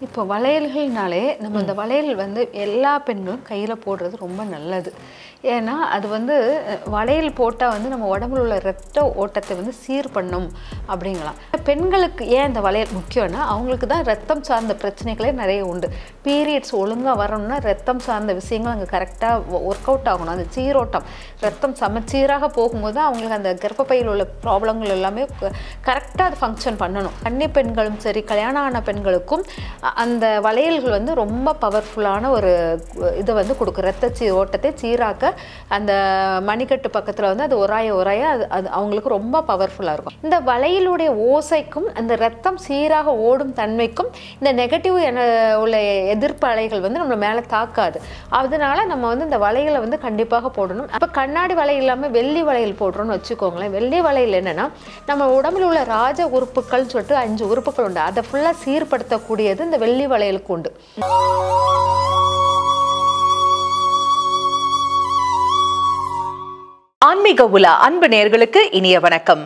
இப்போ வளையல்கள்னாலே நம்ம இந்த வளையல் வந்து எல்லா பெண்களும் கையில் போடுறது ரொம்ப நல்லது. ஏன்னா அது வந்து வளையல் போட்டால் வந்து நம்ம உடம்புல உள்ள ரத்த ஓட்டத்தை வந்து சீர் பண்ணும் அப்படிங்கலாம். பெண்களுக்கு ஏன் இந்த வளையல் முக்கியம்னா அவங்களுக்கு தான் ரத்தம் சார்ந்த பிரச்சனைகளே நிறைய உண்டு. பீரியட்ஸ் ஒழுங்காக வரணும்னா ரத்தம் சார்ந்த விஷயங்கள் அங்கே கரெக்டாக ஒர்க் அவுட் ஆகணும். அந்த சீரோட்டம் ரத்தம் சமச்சீராக போகும்போது அவங்களுக்கு அந்த கர்ப்பப்பையில் உள்ள ப்ராப்ளங்கள் எல்லாமே கரெக்டாக அது ஃபங்க்ஷன் பண்ணணும். கன்னி பெண்களும் சரி கல்யாணம் ஆன பெண்களுக்கும் அந்த வளையல்கள் வந்து ரொம்ப பவர்ஃபுல்லான ஒரு இதை வந்து கொடுக்கும். ரத்த ஓட்டத்தை சீராக்க அந்த மணிக்கட்டு பக்கத்தில் வந்து அது ஒராய அது அவங்களுக்கு ரொம்ப பவர்ஃபுல்லாக இருக்கும். இந்த வளையலுடைய ஓசைக்கும் அந்த ரத்தம் சீராக ஓடும் தன்மைக்கும் இந்த நெகட்டிவ் உள்ள எதிர்ப்பு அலைகள் வந்து நம்ம மேலே தாக்காது. அதனால நம்ம வந்து இந்த வளையலை வந்து கண்டிப்பாக போடணும். அப்போ கண்ணாடி வளையல் இல்லாமல் வெள்ளி வளையல் போடுறோம்னு வச்சுக்கோங்களேன். வெள்ளி வளையல் என்னன்னா நம்ம உடம்புல உள்ள ராஜ உறுப்புகள் சொல்லிட்டு 5 உறுப்புகள் உண்டு. அதை ஃபுல்லாக சீர்படுத்தக்கூடியது இந்த வெள்ளி வளையலுக்கு உண்டு. ஆன்மீக உலா அன்பு நேயர்களுக்கு இனிய வணக்கம்.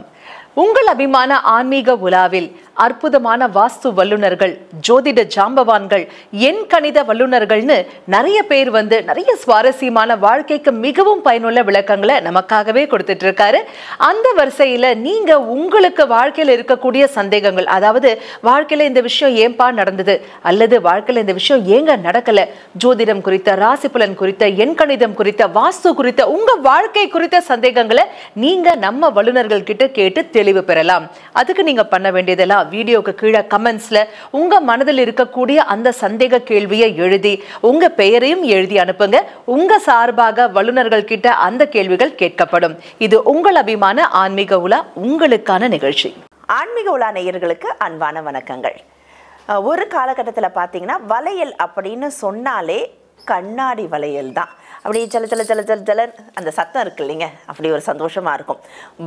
உங்கள் அபிமான ஆன்மீக உலாவில் அற்புதமான வாஸ்து வல்லுநர்கள், ஜோதிட ஜாம்பவான்கள், எண் கணித வல்லுநர்கள்னு நிறைய பேர் வந்து நிறைய சுவாரஸ்யமான வாழ்க்கைக்கு மிகவும் பயனுள்ள விளக்கங்களை நமக்காகவே கொடுத்துட்டு இருக்காரு. அந்த வரிசையில நீங்க உங்களுக்கு வாழ்க்கையில இருக்கக்கூடிய சந்தேகங்கள், அதாவது வாழ்க்கையில இந்த விஷயம் ஏன்பா நடந்தது அல்லது வாழ்க்கையில இந்த விஷயம் ஏங்க நடக்கல, ஜோதிடம் குறித்த, ராசி பலன் குறித்த, எண் கணிதம் குறித்த, வாஸ்து குறித்த உங்க வாழ்க்கை குறித்த சந்தேகங்களை நீங்க நம்ம வல்லுநர்கள் கிட்ட கேட்டு தெளிவு பெறலாம். அதுக்கு நீங்க பண்ண வேண்டியதெல்லாம் வீடியோக்கு கீழே கமெண்ட்ஸ்ல உங்க மனதில் இருக்கக்கூடிய அந்த சந்தேக கேள்வியை எழுதி உங்க பெயரையும் எழுதி அனுப்புங்க. உங்க சார்பாக வல்லுநர்கள் கிட்ட அந்த கேள்விகள் கேட்கப்படும். இது உங்கள் அபிமான ஆன்மீக உலா, உங்களுக்கான நிகழ்ச்சி. ஆன்மீக உலா நேயர்களுக்கு அன்பான வணக்கங்கள். ஒரு காலகட்டத்தில் பார்த்தீங்கன்னா வளையல் அப்படின்னு சொன்னாலே கண்ணாடி வளையல் தான். அப்படி ஜல ஜல ஜல ஜல ஜலன் அந்த சத்தம் இருக்கு இல்லைங்க, அப்படி ஒரு சந்தோஷமாக இருக்கும்.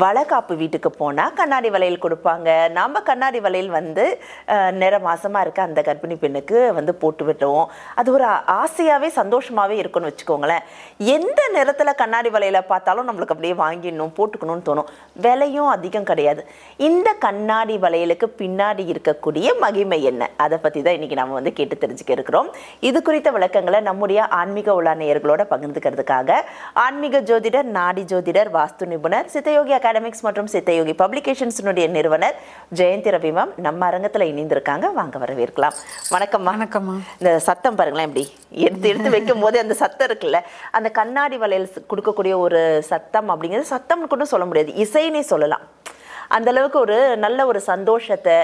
வளைகாப்பு வீட்டுக்கு போனால் கண்ணாடி வளையல் கொடுப்பாங்க. நம்ம கண்ணாடி வளையல் வந்து நிற மாசமாக இருக்க அந்த கர்ப்பிணி பெண்ணுக்கு வந்து போட்டு விட்டுருவோம். அது ஒரு ஆசையாகவே சந்தோஷமாகவே இருக்குன்னு வச்சுக்கோங்களேன். எந்த நிறத்தில் கண்ணாடி வளையலை பார்த்தாலும் நம்மளுக்கு அப்படியே வாங்கிடணும், போட்டுக்கணும்னு தோணும். விலையும் அதிகம் கிடையாது. இந்த கண்ணாடி வளையலுக்கு பின்னாடி இருக்கக்கூடிய மகிமை என்ன, அதை பற்றி தான் இன்றைக்கி நம்ம வந்து கேட்டு தெரிஞ்சுக்க இருக்கிறோம். இது குறித்த விளக்கங்களை நம்முடைய ஆன்மீக உலா நேயர்களோட பகிர்ந்துக்கிறதுக்காக ஆன்மீக ஜோதிடர், நாடி ஜோதிடர், வாஸ்து நிபுணர், சித்தயோகி அகாடமிக்ஸ் மற்றும் சித்தயோகி பப்ளிகேஷன்ஸினுடைய நிறுவனர் ஜெயந்தி ரவி மேம் நம்ம அரங்கத்தில் இணைந்திருக்காங்க. வாங்க வரவேற்கலாம். வணக்கம். வணக்கம்மா. இந்த சத்தம் பாருங்களேன், இப்படி எடுத்து வைக்கும் போது அந்த சத்தம் இருக்குல்ல, அந்த கண்ணாடி வளையல் கொடுக்கக்கூடிய ஒரு சத்தம் அப்படிங்கிறது சத்தம்னு கூட சொல்ல முடியாது, இசைன்னே சொல்லலாம். அந்த அளவுக்கு ஒரு நல்ல ஒரு சந்தோஷத்தை,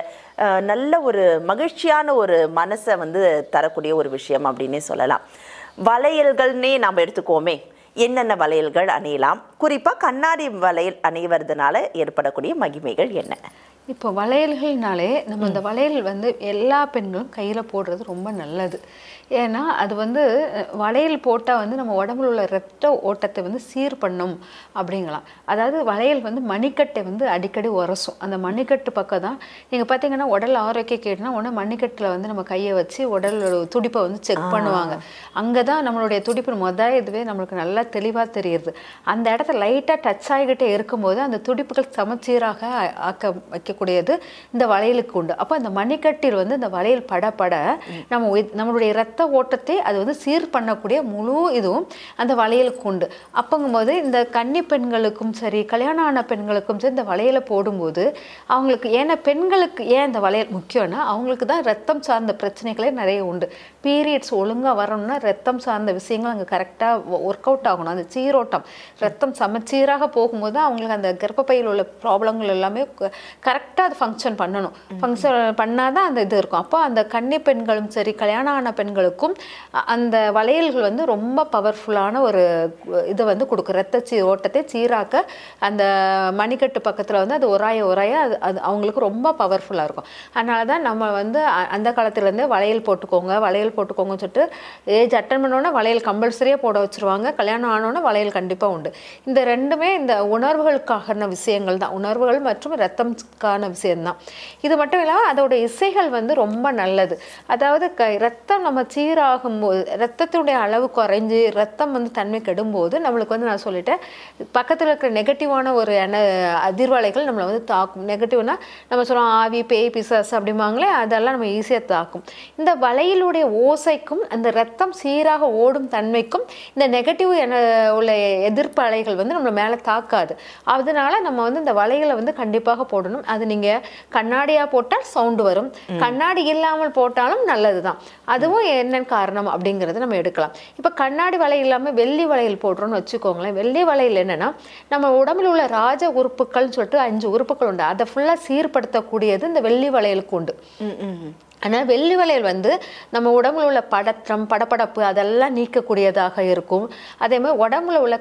நல்ல ஒரு மகிழ்ச்சியான ஒரு மனசை வந்து தரக்கூடிய ஒரு விஷயம் அப்படின்னே சொல்லலாம். வளையல்கள்னே நாம் எடுத்துக்கோமே, என்னென்ன வளையல்கள் அணியலாம், குறிப்பாக கண்ணாடி வளையல் அணிவதுனால ஏற்படக்கூடிய மகிமைகள் என்ன? இப்போ வளையல்கள்னாலே நம்ம இந்த வளையல் வந்து எல்லா பெண்களும் கையில் போடுறது ரொம்ப நல்லது. ஏன்னா அது வந்து வளையல் போட்டால் வந்து நம்ம உடம்புல உள்ள ரத்த ஓட்டத்தை வந்து சீர் பண்ணும் அப்படிங்கலாம். அதாவது வளையல் வந்து மணிக்கட்டை வந்து அடிக்கடி உரசும். அந்த மணிக்கட்டு பக்கம் தான் நீங்கள் பார்த்தீங்கன்னா உடல் ஆரோக்கியம் கேட்டுனா உடனே மணிக்கட்டில் வந்து நம்ம கையை வச்சு உடல் துடிப்பை வந்து செக் பண்ணுவாங்க. அங்கே தான் நம்மளுடைய துடிப்பு இதுவே நம்மளுக்கு நல்லா தெளிவாக தெரியுது. அந்த இடத்த லைட்டாக டச் ஆகிக்கிட்டே இருக்கும்போது அந்த துடிப்புகள் சமச்சீராக வைக்கக்கூடியது இந்த வளையலுக்கு உண்டு. அப்போ அந்த மணிக்கட்டில் வந்து இந்த வளையல் படப்பட நம்மளுடைய ரத்த ஓட்டத்தை அது வந்து சீர் பண்ணக்கூடிய முழு இதுவும் அந்த வளையலுக்கு உண்டு. அப்பங்கும்போது இந்த கன்னி பெண்களுக்கும் சரி கல்யாணம் ஆன பெண்களுக்கும் சரி இந்த வளையலை போடும்போது அவங்களுக்கு, ஏன்னா பெண்களுக்கு ஏன் இந்த வளையல் முக்கியம்னா அவங்களுக்கு தான் ரத்தம் சார்ந்த பிரச்சனைகளே நிறைய உண்டு. பீரியட்ஸ் ஒழுங்காக வரணும்னா ரத்தம் சார்ந்த விஷயங்கள் அங்கே கரெக்டாக ஒர்க் அவுட் ஆகணும். அந்த சீரோட்டம் ரத்தம் சமச்சீராக போகும்போது அவங்களுக்கு அந்த கர்ப்பப்பையில் உள்ள ப்ராப்ளங்கள் எல்லாமே கரெக்டாக அது ஃபங்க்ஷன் பண்ணணும். ஃபங்க்ஷன் பண்ணால் தான் அந்த இது இருக்கும். அப்போ அந்த கன்னி பெண்களும் சரி கல்யாணம் ஆன பெண்களுக்கும் அந்த வளையல்கள் வந்து ரொம்ப பவர்ஃபுல்லான ஒரு இதை வந்து கொடுக்கும். ரத்த ஓட்டத்தை சீராக்க அந்த மணிக்கட்டு பக்கத்தில் வந்து அது ஒராய அது அவங்களுக்கு ரொம்ப பவர்ஃபுல்லாக இருக்கும். அதனால தான் நம்ம வந்து அந்த காலத்துலேருந்தே வளையல் போட்டுக்கோங்கன்னு சொல்லிட்டு ஏஜ் அட்டன் பண்ணோன்னா வளையல் கம்பல்சரியாக போட வச்சுருவாங்க. கல்யாணம் ஆனோன்னா வளையல் கண்டிப்பாக உண்டு. இந்த ரெண்டுமே இந்த உணர்வுகளுக்கான விஷயங்கள் தான். உணர்வுகள் மற்றும் ரத்தம்கான சீரான விஷயம்தான். இது மட்டும் இல்லாமல் அதோட இசைகள் வந்து ரொம்ப நல்லது. அதாவது ரத்தம் நம்ம சீராகும்போது, ரத்தத்தினுடைய அளவு குறைஞ்சி ரத்தம் வந்து தன்மை கெடும்போது நம்மளுக்கு வந்து நான் சொல்லிட்டேன், பக்கத்தில் இருக்கிற நெகட்டிவான ஒரு அதிர்வலைகள் நம்மளை வந்து தாக்கும். நெகட்டிவ்னா நம்ம சொல்லுவோம் ஆவி, பேய், பிசாசு அப்படிம்பாங்களே, அதெல்லாம் நம்ம ஈஸியாக தாக்கும். இந்த வளையலுடைய ஓசைக்கும் அந்த ரத்தம் சீராக ஓடும் தன்மைக்கும் இந்த நெகட்டிவ் உள்ள எதிர்ப்பு அலைகள் வந்து நம்ம மேலே தாக்காது. அதனால நம்ம வந்து இந்த வளையலை வந்து கண்டிப்பாக போடணும். அது நீங்கள் கண்ணாடியாக போட்டால் சவுண்டு வரும், கண்ணாடி இல்லாமல் போட்டாலும் நல்லது தான். அதுவும் என்ன காரணம் அப்படிங்கிறத நம்ம எடுக்கலாம். இப்போ கண்ணாடி வளையல் இல்லாமல் வெள்ளி வளையல் போடுறோம்னு வச்சுக்கோங்களேன். வெள்ளி வளையல் என்னன்னா, நம்ம உடம்புல உள்ள ராஜ உறுப்புகள் சொல்லிட்டு 5 உறுப்புகள் உண்டு, அதை ஃபுல்லாக சீர்படுத்தக்கூடியது இந்த வெள்ளி வளையலுக்கு உண்டு. ஆனால் வெள்ளி வளையல் வந்து நம்ம உடம்புல உள்ள படற்றம், படப்படப்பு அதெல்லாம் நீக்கக்கூடியதாக இருக்கும். அதே மாதிரி உடம்புல உள்ள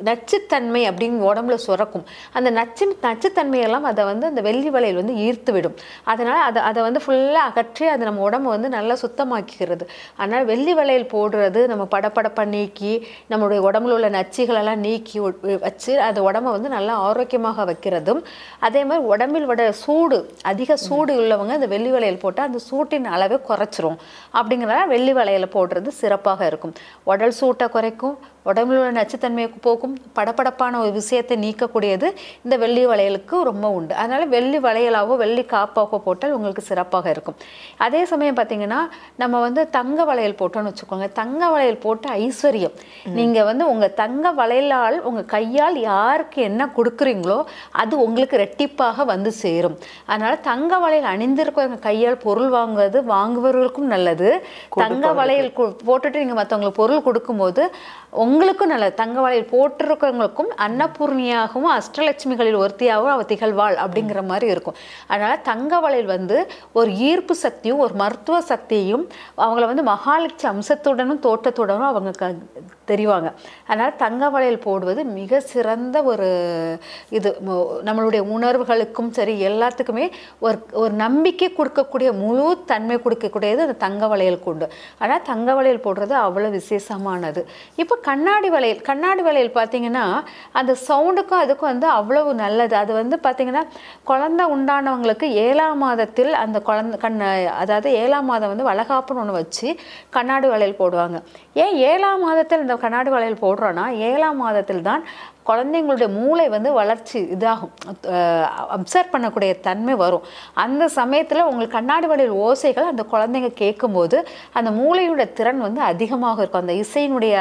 நச்சுத்தன்மை அப்படின்னு உடம்புல சுரக்கும். அந்த நச்சுத்தன்மையெல்லாம் அதை வந்து அந்த வெள்ளி வளையல் வந்து ஈர்த்து விடும். அதனால் அதை வந்து ஃபுல்லாக அகற்றி அது நம்ம உடம்பு வந்து நல்லா சுத்தமாக்கிக்கிறது. அதனால் வெள்ளி வளையல் போடுறது நம்ம படப்படப்பை நீக்கி நம்மளுடைய உடம்புல உள்ள நச்சுகளெல்லாம் நீக்கி வச்சு அந்த உடம்பை வந்து நல்லா ஆரோக்கியமாக வைக்கிறதும். அதே மாதிரி உடம்பில் விட சூடு, அதிக சூடு உள்ளவங்க அந்த வெள்ளி வளையல் போட்டால் அந்த சூட்டின் அளவை குறைச்சிரும். அப்படிங்கிறதால வெள்ளி வளையலை போடுறது சிறப்பாக இருக்கும். உடல் சூட்டை குறைக்கும், உடம்புல உள்ள நச்சுத்தன்மையை போக்கும், படப்படப்பான ஒரு விஷயத்தை நீக்கக்கூடியது இந்த வெள்ளி வளையலுக்கு ரொம்ப உண்டு. அதனால் வெள்ளி வளையலாவோ வெள்ளி காப்பாவோ போட்டால் உங்களுக்கு சிறப்பாக இருக்கும். அதே சமயம் பார்த்தீங்கன்னா நம்ம வந்து தங்க வளையல் போட்டோன்னு வச்சுக்கோங்க. தங்க வளையல் போட்டு ஐஸ்வர்யம், நீங்கள் வந்து உங்கள் தங்க வளையலால் உங்கள் கையால் யாருக்கு என்ன கொடுக்குறீங்களோ அது உங்களுக்கு ரெட்டிப்பாக வந்து சேரும். அதனால் தங்க வளையல் அணிந்திருக்க கையால் பொருள் வாங்குவவர்களுக்கும் நல்லது. தங்க வளையல் போட்டுட்டு நீங்கள் மற்றவங்களுக்கு பொருள் கொடுக்கும்போது உங்களுக்கும் நல்லது. தங்க வளையல் போட்டிருக்கிறவங்களுக்கும் அன்னபூர்ணியாகவும் அஷ்டலட்சுமிகளில் ஒருத்தியாகவும் அவ திகழ்வாள் அப்படிங்கிற மாதிரி இருக்கும். அதனால் தங்க வளையல் வந்து ஒரு ஈர்ப்பு சக்தியும் ஒரு மருத்துவ சக்தியையும் அவங்கள வந்து மகாலட்சுமி அம்சத்துடனும் தோட்டத்துடனும் அவங்க தெரிவாங்க. அதனால் தங்க வளையல் போடுவது மிக சிறந்த ஒரு இது. நம்மளுடைய உணர்வுகளுக்கும் சரி எல்லாத்துக்குமே ஒரு நம்பிக்கை கொடுக்கக்கூடிய முழு தன்மை கொடுக்கக்கூடியது அந்த தங்க வளையலுக்கு உண்டு. ஆனால் தங்க வளையல் போடுறது அவ்வளோ விசேஷமானது. இப்போ கண்ணாடி வளையல் பார்த்தீங்கன்னா அந்த சவுண்டுக்கும் அதுக்கும் வந்து அவ்வளவு நல்லது. அது வந்து பார்த்தீங்கன்னா குழந்தை உண்டானவங்களுக்கு 7ஆம் மாதத்தில் அந்த அதாவது 7ஆம் மாதம் வந்து வளகாப்புன்னு ஒன்று வச்சு கண்ணாடி வளையல் போடுவாங்க. ஏன் 7ஆம் மாதத்தில் இந்த கண்ணாடி வளையல் போடுறோன்னா, 7ஆம் மாதத்தில் தான் குழந்தைங்களுடைய மூளை வந்து வளர்ச்சி இதாகும், அப்சர்வ் பண்ணக்கூடிய தன்மை வரும். அந்த சமயத்தில் உங்களுக்கு கண்ணாடி வளையல் ஓசைகள் அந்த குழந்தைங்க கேட்கும்போது அந்த மூளையுடைய திறன் வந்து அதிகமாக இருக்கும். அந்த இசையினுடைய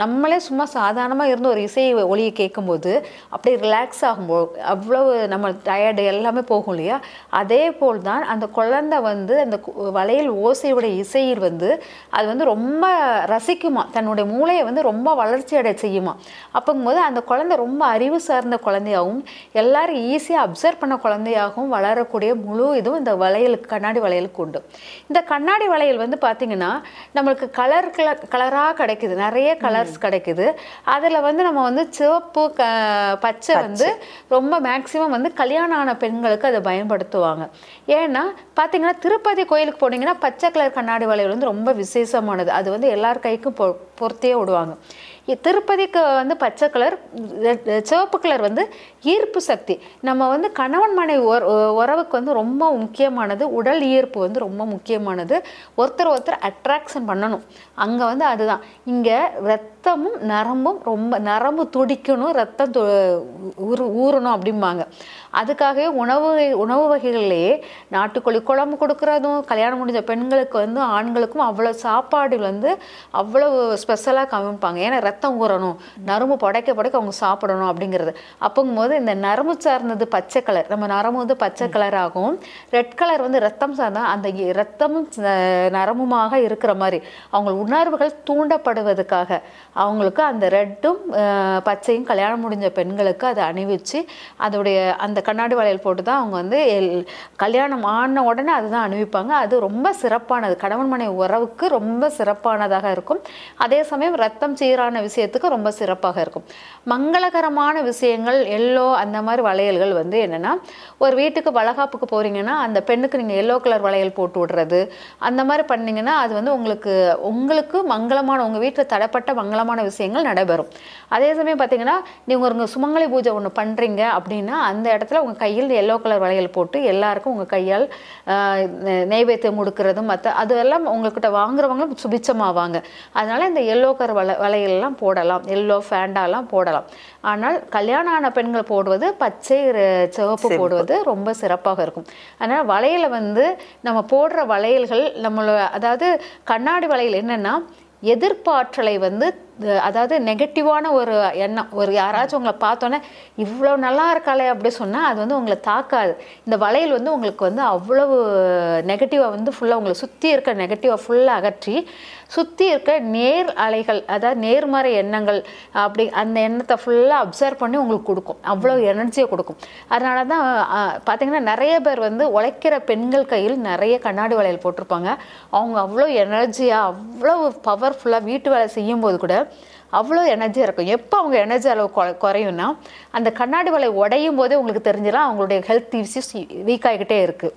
நம்மளே சும்மா சாதாரணமாக இருந்து ஒரு இசை ஒளியை கேட்கும்போது அப்படியே ரிலாக்ஸ் ஆகும்போது அவ்வளவு நம்ம டயர்டு எல்லாமே போகும் இல்லையா. அதே போல் தான் அந்த குழந்தை வந்து அந்த வளையல் ஓசையுடைய இசையில் வந்து அது வந்து ரொம்ப ரசிக்குமா, தன்னுடைய மூளையை வந்து ரொம்ப வளர்ச்சி அடைய செய்யுமா. அப்போங்கும்போது அந்த குழந்தை ரொம்ப அறிவு சார்ந்த குழந்தையாகவும் எல்லாரும் ஈஸியாக அப்சர்வ் பண்ண குழந்தையாகவும் வளரக்கூடிய முழு இதுவும் இந்த வளையலுக்கு, கண்ணாடி வளையலுக்கு உண்டு. இந்த கண்ணாடி வளையல் வந்து பார்த்திங்கன்னா நம்மளுக்கு கலராக கிடைக்குது, நிறைய கலர்ஸ் கிடைக்குது. அதில் வந்து நம்ம வந்து சிவப்பு, பச்சை வந்து ரொம்ப மேக்சிமம் வந்து கல்யாணம் ஆன பெண்களுக்கு அதை பயன்படுத்துவாங்க. ஏன்னா பார்த்தீங்கன்னா திருப்பதி கோயிலுக்கு போனீங்கன்னா பச்சை கலர் கண்ணாடி வளையல் வந்து ரொம்ப விசேஷமானது. அது வந்து எல்லார் கைக்கும் பொறுத்தே விடுவாங்க. திருப்பதிக்கு வந்து பச்சை கலர், சிவப்பு கலர் வந்து ஈர்ப்பு சக்தி. நம்ம வந்து கணவன் மனைவி உறவுக்கு வந்து ரொம்ப முக்கியமானது. உடல் ஈர்ப்பு வந்து ரொம்ப முக்கியமானது. ஒருத்தர் அட்ராக்ஷன் பண்ணணும். அங்கே வந்து அதுதான். இங்கே ரத்தமும் நரம்பும் ரொம்ப நரம்பு துடிக்கணும், ரத்தம் ஊறணும் அப்படிம்பாங்க. அதுக்காகவே உணவு வகைகள்லேயே நாட்டுக்கோழி குழம்பு கொடுக்குறதும், கல்யாணம் முடிஞ்ச பெண்களுக்கு வந்து ஆண்களுக்கும் அவ்வளோ சாப்பாடு வந்து அவ்வளோ ஸ்பெஷலாக காமிப்பாங்க. ஏன்னா ரத்தம் ஊறணும், நரம்பு புடைக்க அவங்க சாப்பிடணும் அப்படிங்கிறது. அப்போங்கும்போது இந்த நரம்பு சார்ந்தது பச்சை கலர், நம்ம நரம்பு வந்து பச்சை கலர் ஆகும். ரெட் கலர் வந்து ரத்தம் சார்ந்தா அந்த ரத்தமும் நரம்புமாக இருக்கிற மாதிரி அவங்க உணர்வுகள் தூண்டப்படுவதற்காக அவங்களுக்கு அந்த ரெட்டும் பச்சையும் கல்யாணம் முடிஞ்ச பெண்களுக்கு அதை அணிவிச்சு அதோடைய அந்த கண்ணாடி வளையல் போட்டு தான் அவங்க வந்து கல்யாணம் ஆன உடனே அதுதான் அணிவிப்பாங்க. அது ரொம்ப சிறப்பானது, கணவன் மனைவி உறவுக்கு ரொம்ப சிறப்பானதாக இருக்கும். அதே சமயம் ரத்தம் சீரான விஷயத்துக்கு ரொம்ப சிறப்பாக இருக்கும். மங்களகரமான விஷயங்கள் எல்லோ அந்த மாதிரி வளையல்கள் வந்து என்னென்னா, ஒரு வீட்டுக்கு வளகாப்புக்கு போகிறீங்கன்னா அந்த பெண்ணுக்கு நீங்கள் எல்லோ கலர் வளையல் போட்டு விடுறது, அந்த மாதிரி பண்ணிங்கன்னா அது வந்து உங்களுக்கு மங்களமான, உங்கள் வீட்டில் தடைப்பட்ட மங்களமான விஷயங்கள் நடைபெறும். அதே சமயம் பார்த்தீங்கன்னா, நீங்கள் ஒரு சுமங்கலி பூஜை ஒன்று பண்ணுறீங்க அப்படின்னா அந்த இடத்துல உங்கள் கையில் எல்லோ கலர் வளையல் போட்டு எல்லாருக்கும் உங்கள் கையால் நெய்வேத்தியம் கொடுக்கறதும் அதெல்லாம் உங்கள்கிட்ட வாங்குறவங்களும் சுபிச்சமாவாங்க. அதனால் இந்த எல்லோ கலர் வளையல்லாம் போடலாம், எல்லோ ஃபேண்டாலாம் போடலாம். ஆனால் கல்யாணம் ஆன பெண்கள் போடுவது பச்சை சிவப்பு போடுவது ரொம்ப சிறப்பாக இருக்கும். அதனால் வளையலை வந்து நம்ம போடுற வளையல்கள் அதாவது கண்ணாடி வளையல் என்னென்னா எதிர்ப்பாற்றலை வந்து, அதாவது நெகட்டிவான ஒரு எண்ணம், ஒரு யாராச்சும் உங்களை பார்த்தோன்னே இவ்வளோ நல்லா இருக்காளே அப்படி சொன்னால் அது வந்து உங்களை தாக்காது. இந்த வளையல் வந்து உங்களுக்கு வந்து அவ்வளவு நெகட்டிவாக வந்து ஃபுல்லாக உங்களை சுற்றி இருக்க நெகட்டிவாக ஃபுல்லாக அகற்றி சுற்றி இருக்க நேர் அலைகள், அதாவது நேர்மறை எண்ணங்கள் அப்படி அந்த எண்ணத்தை ஃபுல்லாக அப்சர்வ் பண்ணி உங்களுக்கு கொடுக்கும், அவ்வளோ எனர்ஜியை கொடுக்கும். அதனால தான் பார்த்திங்கன்னா நிறைய பேர் வந்து உழைக்கிற பெண்கள் கையில் நிறைய கண்ணாடி வளையல் போட்டிருப்பாங்க. அவங்க அவ்வளோ எனர்ஜியாக அவ்வளோ பவர்ஃபுல்லாக வீட்டு வேலை செய்யும்போது கூட அவ்வளோ எனர்ஜியாக இருக்கும். எப்போ அவங்க எனர்ஜி அளவு குறையும்னா அந்த கண்ணாடி வலை உடையும் போதே உங்களுக்கு தெரிஞ்சிடும் அவங்களுடைய ஹெல்த் இஷ்யூஸ் வீக் ஆகிக்கிட்டே இருக்குது.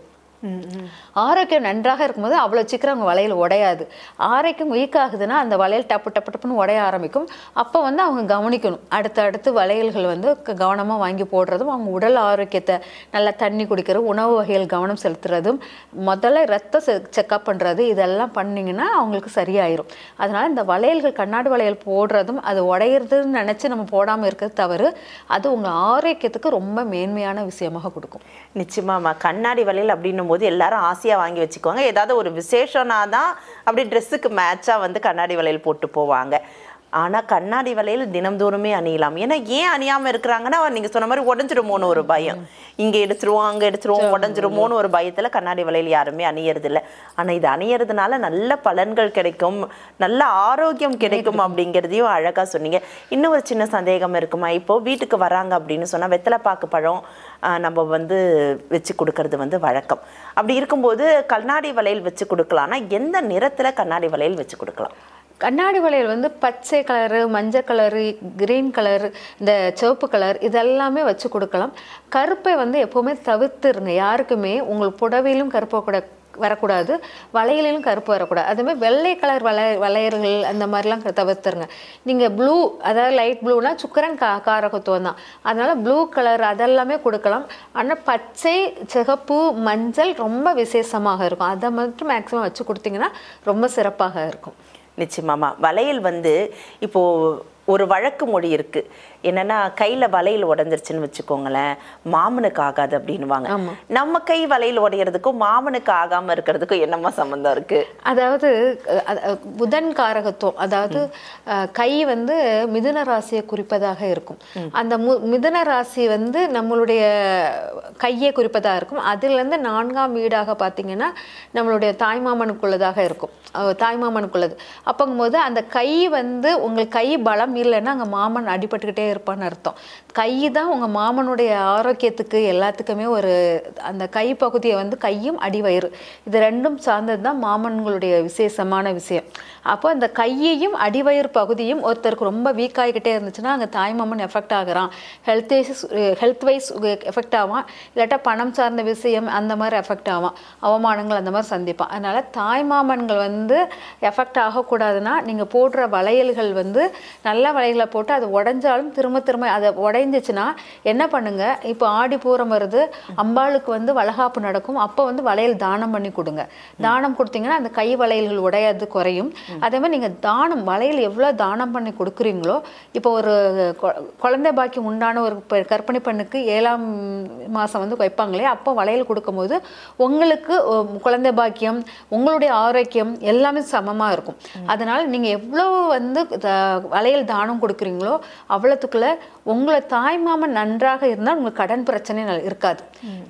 ஆரோக்கியம் நன்றாக இருக்கும்போது அவ்வளோ சீக்கிரம் அவங்க வளையல் உடையாது. ஆரோக்கியம் வீக் ஆகுதுன்னா அந்த வளையல் டப்புன்னு உடைய ஆரம்பிக்கும். அப்போ வந்து அவங்க கவனிக்கணும், அடுத்து வளையல்கள் வந்து கவனமாக வாங்கி போடுறதும், அவங்க உடல் ஆரோக்கியத்தை நல்லா தண்ணி குடிக்கிறது, உணவு வகைகள் கவனம் செலுத்துறதும், முதல்ல ரத்த செக்கப் பண்ணுறது, இதெல்லாம் பண்ணிங்கன்னா அவங்களுக்கு சரியாயிரும். அதனால் இந்த வளையல்கள் கண்ணாடி வளையல் போடுறதும் அது உடையிறதுன்னு நினச்சி நம்ம போடாமல் இருக்கிறது தவறு. அது உங்கள் ஆரோக்கியத்துக்கு ரொம்ப மேன்மையான விஷயமாக கொடுக்கும். நிச்சயமாம்மா. கண்ணாடி வளையல் அப்படின்னும் போது எல்லாரும் ஆசையாக வாங்கி வச்சுக்குவாங்க. ஏதாவது ஒரு விசேஷம்னா தான் அப்படி ட்ரெஸ்ஸுக்கு மேட்சாக வந்து கண்ணாடி வளையல் போட்டு போவாங்க. ஆனால் கண்ணாடி வளையல் தினம்தோறுமே அணியலாம். ஏன்னா ஏன் அணியாமல் இருக்கிறாங்கன்னா, நீங்கள் சொன்ன மாதிரி உடஞ்சிருமோன்னு ஒரு பயம், இங்கே எடுத்துருவோம் அங்கே எடுத்துருவோம் உடஞ்சிருமோன்னு ஒரு பயத்தில் கண்ணாடி வளையல் யாருமே அணியறதில்லை. ஆனால் இது அணியறதுனால நல்ல பலன்கள் கிடைக்கும், நல்ல ஆரோக்கியம் கிடைக்கும் அப்படிங்கிறதையும் அழகாக சொன்னீங்க. இன்னும் ஒரு சின்ன சந்தேகம் இருக்குமா, இப்போது வீட்டுக்கு வராங்க அப்படின்னு சொன்னால் வெத்தலைப்பாக்கு பழம் நம்ம வந்து வச்சு கொடுக்கறது வந்து வழக்கம். அப்படி இருக்கும்போது கண்ணாடி வளையல் வச்சு கொடுக்கலாம்னா எந்த நிறத்தில் கண்ணாடி வளையல் வச்சு கொடுக்கலாம்? கண்ணாடி வளையல் வந்து பச்சை கலரு, மஞ்சள் கலரு, கிரீன் கலர், இந்த சிவப்பு கலர் இதெல்லாமே வச்சு கொடுக்கலாம். கருப்பை வந்து எப்போவுமே தவிர்த்துருங்க. யாருக்குமே உங்களுக்கு புடவையிலும் கருப்பை வரக்கூடாது, வளையலிலும் கருப்பு வரக்கூடாது. அதுமாதிரி வெள்ளை கலர் வளையல்கள் அந்த மாதிரிலாம் தவிர்த்துருங்க. நீங்கள் ப்ளூ, அதாவது லைட் ப்ளூனா சுக்கரன் காரகத்துவம் தான், அதனால் ப்ளூ கலர் அதெல்லாமே கொடுக்கலாம். ஆனால் பச்சை, சிகப்பு, மஞ்சள் ரொம்ப விசேஷமாக இருக்கும். அதை மட்டும் மேக்ஸிமம் வச்சு கொடுத்தீங்கன்னா ரொம்ப சிறப்பாக இருக்கும். நிச்சயமாமா. வளையல் வந்து இப்போது ஒரு வழக்கு மொழி இருக்குது, என்னென்னா கையில் வளையல் உடஞ்சிருச்சுன்னு வச்சுக்கோங்களேன், மாமனுக்கு ஆகாது அப்படின்வாங்க. நம்ம கை வளையல் உடையிறதுக்கும் மாமனுக்கு ஆகாமல் இருக்கிறதுக்கும் என்னம்மா சம்மந்தம் இருக்குது? அதாவது புதன் காரகத்துவம், அதாவது கை வந்து மிதுன ராசியை குறிப்பதாக இருக்கும். அந்த மிதுன ராசி வந்து நம்மளுடைய கையை குறிப்பதாக இருக்கும். அதுலேருந்து 4ஆம் வீடாக பார்த்தீங்கன்னா நம்மளுடைய தாய்மாமனுக்குள்ளதாக இருக்கும், தாய்மாமனுக்குள்ளது. அப்போங்கும்போது அந்த கை வந்து உங்களுக்கு கை பலம் இல்லைன்னா அங்கே மாமன் அடிபட்டுக்கிட்டே இருப்பான்னு அர்த்தம். கை தான் உங்கள் மாமனுடைய ஆரோக்கியத்துக்கு எல்லாத்துக்குமே ஒரு, அந்த கை பகுதியை வந்து கையும் அடிவயிறு இது ரெண்டும் சார்ந்தது தான் மாமன்களுடைய விசேஷமான விஷயம். அப்போ அந்த கையையும் அடிவயிறு பகுதியும் ஒருத்தருக்கு ரொம்ப வீக் ஆகிக்கிட்டே இருந்துச்சுன்னா அங்கே தாய்மாமன் எஃபெக்ட் ஆகிறான், ஹெல்த் வைஸ் எஃபெக்ட் ஆவான், இல்லாட்டா பணம் சார்ந்த விஷயம் அந்த மாதிரி எஃபெக்ட் ஆவான், அவமானங்கள் அந்த மாதிரி சந்திப்பான். அதனால் தாய்மாமன்கள் வந்து எஃபெக்ட் ஆகக்கூடாதுன்னா நீங்கள் போடுற வளையல்கள் வந்து நல்ல வளையலை போட்டு அது உடஞ்சாலும் திரும்ப அதை உடைஞ்சிச்சுன்னா என்ன பண்ணுங்க, இப்போ ஆடி பூரம் வருது, அம்பாளுக்கு வந்து வளகாப்பு நடக்கும், அப்போ வந்து வளையல் தானம் பண்ணி கொடுங்க. தானம் கொடுத்தீங்கன்னா அந்த கை வளையல்கள் உடையாது, குறையும். அதே மாதிரி நீங்கள் தானம் வளையல் எவ்வளோ தானம் பண்ணி கொடுக்குறீங்களோ, இப்போ ஒரு குழந்தை பாக்கியம் உண்டான ஒரு கர்ப்பிணி பெண்ணுக்கு 7ஆம் மாதம் வந்து வைப்பாங்களே, அப்போ வளையல் கொடுக்கும்போது உங்களுக்கு குழந்தை பாக்கியம், உங்களுடைய ஆரோக்கியம் எல்லாமே சமமாக இருக்கும். அதனால் நீங்கள் எவ்வளோ வந்து வளையல் தானம் கொடுக்குறீங்களோ அவ்வளோத்துக்குள்ள உங்களை தாய்மாமன் நன்றாக இருந்தால் உங்களுக்கு கடன் பிரச்சனை இருக்காது.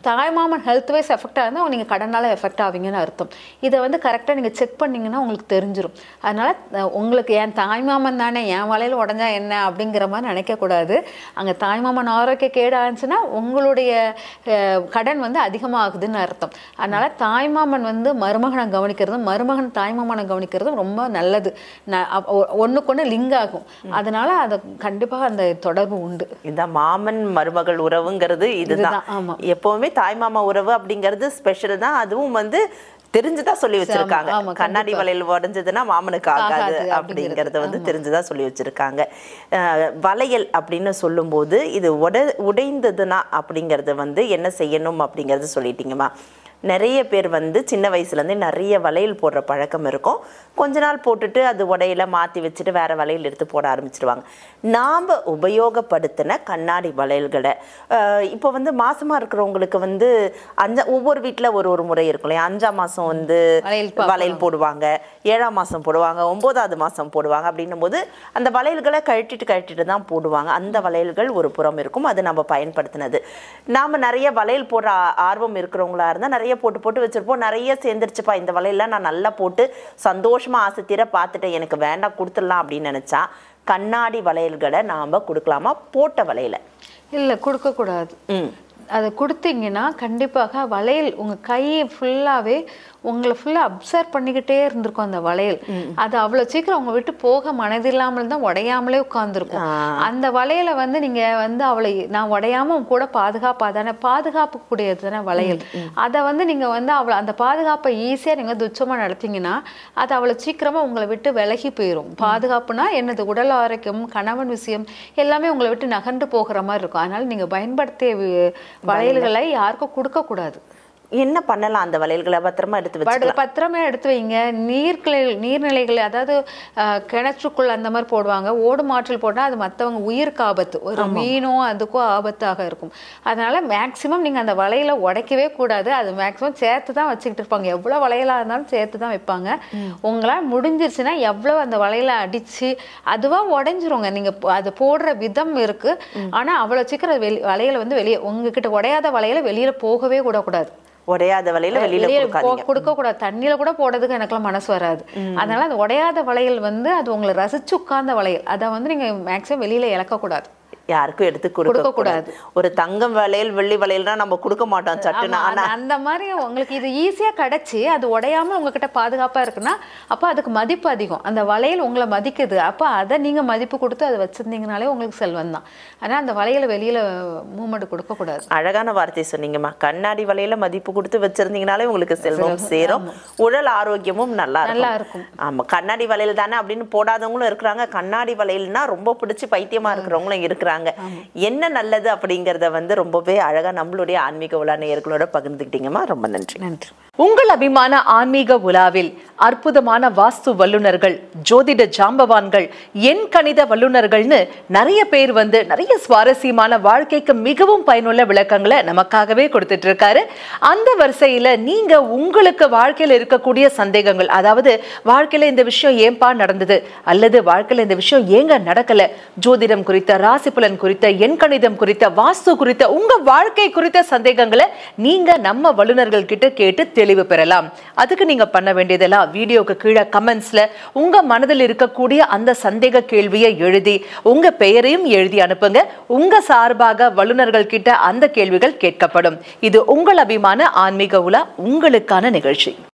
தாய்மாமன் ஹெல்த் வைஸ் எஃபெக்ட் ஆகுதுன்னா நீங்கள் கடனால் எஃபெக்ட் ஆவீங்கன்னு அர்த்தம். இதை வந்து கரெக்டாக நீங்கள் செக் பண்ணிங்கன்னா உங்களுக்கு தெரிஞ்சிடும். அதனால் உங்களுக்கு என் தாய்மாமன் தானே, என் வலையில் உடஞ்சா என்ன அப்படிங்கிற மாதிரி நினைக்கக்கூடாது. அங்கே தாய்மாமன் ஆரோக்கிய கேடு ஆச்சுன்னா உங்களுடைய கடன் வந்து அதிகமாகுதுன்னு அர்த்தம். அதனால் தாய்மாமன் வந்து மருமகனை கவனிக்கிறதும் மருமகன் தாய்மாமனை கவனிக்கிறதும் ரொம்ப நல்லது. ஒன்றுக்கு ஒன்று லிங்க் ஆகும். அதனால அதை கண்டிப்பாக அந்த தொடர்பு உண்டு. இதுதான் மாமன் மருமகள் உறவுங்கிறது. இதுதான் எப்பவுமே தாய்மாமா உறவு அப்படிங்கிறது ஸ்பெஷல் தான். அதுவும் வந்து தெரிஞ்சுதான் சொல்லி வச்சிருக்காங்க. கண்ணாடி வளையல் உடைஞ்சதுன்னா மாமனுக்கு ஆகாது அப்படிங்கறத வந்து தெரிஞ்சுதான் சொல்லி வச்சிருக்காங்க. வளையல் அப்படின்னு சொல்லும் போது இது உடைந்ததுன்னா அப்படிங்கறது வந்து என்ன செய்யணும் அப்படிங்கறது சொல்லிட்டீங்கம்மா. நிறைய பேர் வந்து சின்ன வயசுலேருந்தே நிறைய வளையல் போடுற பழக்கம் இருக்கும். கொஞ்ச நாள் போட்டுட்டு அது உடையில மாற்றி வச்சுட்டு வேற வளையல் எடுத்து போட ஆரம்பிச்சிடுவாங்க. நாம் உபயோகப்படுத்தின கண்ணாடி வளையல்களை இப்போ வந்து மாசமாக இருக்கிறவங்களுக்கு வந்து ஒவ்வொரு வீட்டில் ஒரு முறை இருக்கும் இல்லையா. 5ஆம் மாதம் வந்து வளையல் போடுவாங்க, 7ஆம் மாதம் போடுவாங்க, 9ஆவது மாதம் போடுவாங்க. அப்படின்னும் போது அந்த வளையல்களை கழட்டிட்டு தான் போடுவாங்க. அந்த வளையல்கள் ஒரு புறம் இருக்கும், அது நம்ம பயன்படுத்தினது. நாம் நிறைய வளையல் போடுற ஆர்வம் இருக்கிறவங்களா இருந்தால் நிறைய போட்டு வச்சிருப்போம். நிறைய சேர்ந்துருச்சுப்பா, இந்த வலையெல்லாம் நான் நல்லா போட்டு சந்தோஷமா ஆசை தீர பார்த்துட்டேன், எனக்கு வேண்டாம் கொடுத்துடலாம் அப்படின்னு நினைச்சா கண்ணாடி வளையல்களை நாம கொடுக்கலாமா? போட்ட வளையல இல்லை, கொடுக்கக்கூடாது. அதை கொடுத்தீங்கன்னா கண்டிப்பாக வளையல் உங்கள் கையை ஃபுல்லாகவே உங்களை ஃபுல்லாக அப்சர்வ் பண்ணிக்கிட்டே இருந்திருக்கும் அந்த வளையல். அது அவ்வளோ சீக்கிரம் உங்களை விட்டு போக மனதில்லாமல் தான் உடையாமலே உட்காந்துருக்கும். அந்த வளையலை வந்து நீங்கள் வந்து அவளை நான் உடையாமல் உங்க கூட பாதுகாப்பாக தானே, பாதுகாப்பு கூடியது தானே வளையல். அதை வந்து நீங்கள் வந்து அவளை அந்த பாதுகாப்பை ஈஸியாக நீங்கள் துச்சமாக நடத்திங்கன்னா அது அவ்வளோ சீக்கிரமாக உங்களை விட்டு விலகி போயிடும். பாதுகாப்புனா என்னது, உடல் ஆரோக்கியம், கணவன் விஷயம் எல்லாமே உங்களை விட்டு நகர்ந்து போகிற மாதிரி இருக்கும். அதனால நீங்கள் பயன்படுத்திய வளையல்களை யாருக்கும் கொடுக்கக்கூடாது. என்ன பண்ணலாம்? அந்த வளையல்களை பத்திரமா எடுத்து வைங்க. நீர்நிலைகள், அதாவது கிணற்றுக்குள் அந்த மாதிரி போடுவாங்க. ஓடு மாற்றல் போட்டால் அது மற்றவங்க உயிருக்கு ஆபத்து, ஒரு மீனோ அதுக்கும் ஆபத்தாக இருக்கும். அதனால மேக்சிமம் நீங்கள் அந்த வளையலை உடைக்கவே கூடாது. அது மேக்சிமம் சேர்த்து தான் வச்சுக்கிட்டு இருப்பாங்க. எவ்வளோ வளையலாக இருந்தாலும் சேர்த்து தான் வைப்பாங்க. உங்களால் முடிஞ்சிருச்சுன்னா எவ்வளோ அந்த வளையலை அடித்து அதுவாக உடைஞ்சிருங்க. நீங்கள் அது போடுற விதம் இருக்குது. ஆனால் அவ்வளோ சீக்கிரம் வளையலை வந்து வெளியே உங்ககிட்ட உடையாத வளையலை வெளியில் போகவே கூடாது. உடையாத வளையல வெளியில கொடுக்க கூடாது. தண்ணியில கூட போடுறதுக்கு எனக்குலாம் மனசு வராது. அதனால அந்த உடையாத வளையல் வந்து அது உங்களை ரசிச்சு உட்கார்ந்த வளையல், அதை வந்து நீங்க மேக்ஸிமம் வெளியில இழக்க கூடாது, யாருக்கும் எடுத்து கொடுக்க கூடாது. ஒரு தங்கம் வளையல் வெள்ளி வளையல்னா நம்ம கொடுக்க மாட்டோம் சட்டுனா. அந்த மாதிரி உங்களுக்கு இது ஈஸியா கிடைச்சி அது உடையாம உங்ககிட்ட பாதுகாப்பா இருக்குன்னா அப்ப அதுக்கு மதிப்பு அதிகம். அந்த வளையல் உங்களை மதிக்குது, அப்ப அதை நீங்க மதிப்பு கொடுத்து அதை வச்சிருந்தீங்கனாலே உங்களுக்கு செல்வம் தான். ஆனா அந்த வளையல வெளியில மூமெண்ட் கொடுக்க கூடாது. அழகான வார்த்தை சொன்னீங்கம்மா. கண்ணாடி வளையல மதிப்பு கொடுத்து வச்சிருந்தீங்கனாலே உங்களுக்கு செல்வம் சேரும், உடல் ஆரோக்கியமும் நல்லா இருக்கும். ஆமா, கண்ணாடி வளையல் தானே அப்படின்னு போடாதவங்களும் இருக்கிறாங்க. கண்ணாடி வளையல்னா ரொம்ப பிடிச்சி பைத்தியமா இருக்கிறவங்களும் இருக்கிறாங்க. என்ன நல்லது அப்படிங்கறத வந்து ரொம்பவே அழகா நம்மளுடைய ஆன்மீக உலா நேயர்களோட பகிர்ந்துக்கிட்டீங்கம்மா. ரொம்ப நன்றி. நன்றி. உங்கள் அபிமான ஆன்மீக உலாவில் அற்புதமான வாஸ்து வல்லுநர்கள், ஜோதிட ஜாம்பவான்கள், எண் கணித வல்லுநர்கள்னு நிறைய பேர் வந்து நிறைய சுவாரஸ்யமான வாழ்க்கைக்கு மிகவும் பயனுள்ள விளக்கங்களை நமக்காகவே கொடுத்துட்டு இருக்காரு. அந்த வரிசையில நீங்க உங்களுக்கு வாழ்க்கையில இருக்கக்கூடிய சந்தேகங்கள், அதாவது வாழ்க்கையில இந்த விஷயம் ஏன்பா நடந்தது, அல்லது வாழ்க்கையில இந்த விஷயம் ஏங்க நடக்கல, ஜோதிடம் குறித்த, ராசி பலன் குறித்த, எண் கணிதம் குறித்த, வாஸ்து குறித்த, உங்க வாழ்க்கை குறித்த சந்தேகங்களை நீங்க நம்ம வல்லுநர்கள் கிட்ட கேட்டு தெளிவு பெறலாம். அதுக்கு நீங்க பண்ண வேண்டியதெல்லாம் வீடியோக்கு கீழே கமெண்ட்ஸ்ல உங்க மனதில் இருக்கக்கூடிய அந்த சந்தேக கேள்வியை எழுதி உங்க பெயரையும் எழுதி அனுப்புங்க. உங்க சார்பாக வல்லுநர்கள் கிட்ட அந்த கேள்விகள் கேட்கப்படும். இது உங்கள் அபிமான ஆன்மீக உலா, உங்களுக்கான நிகழ்ச்சி.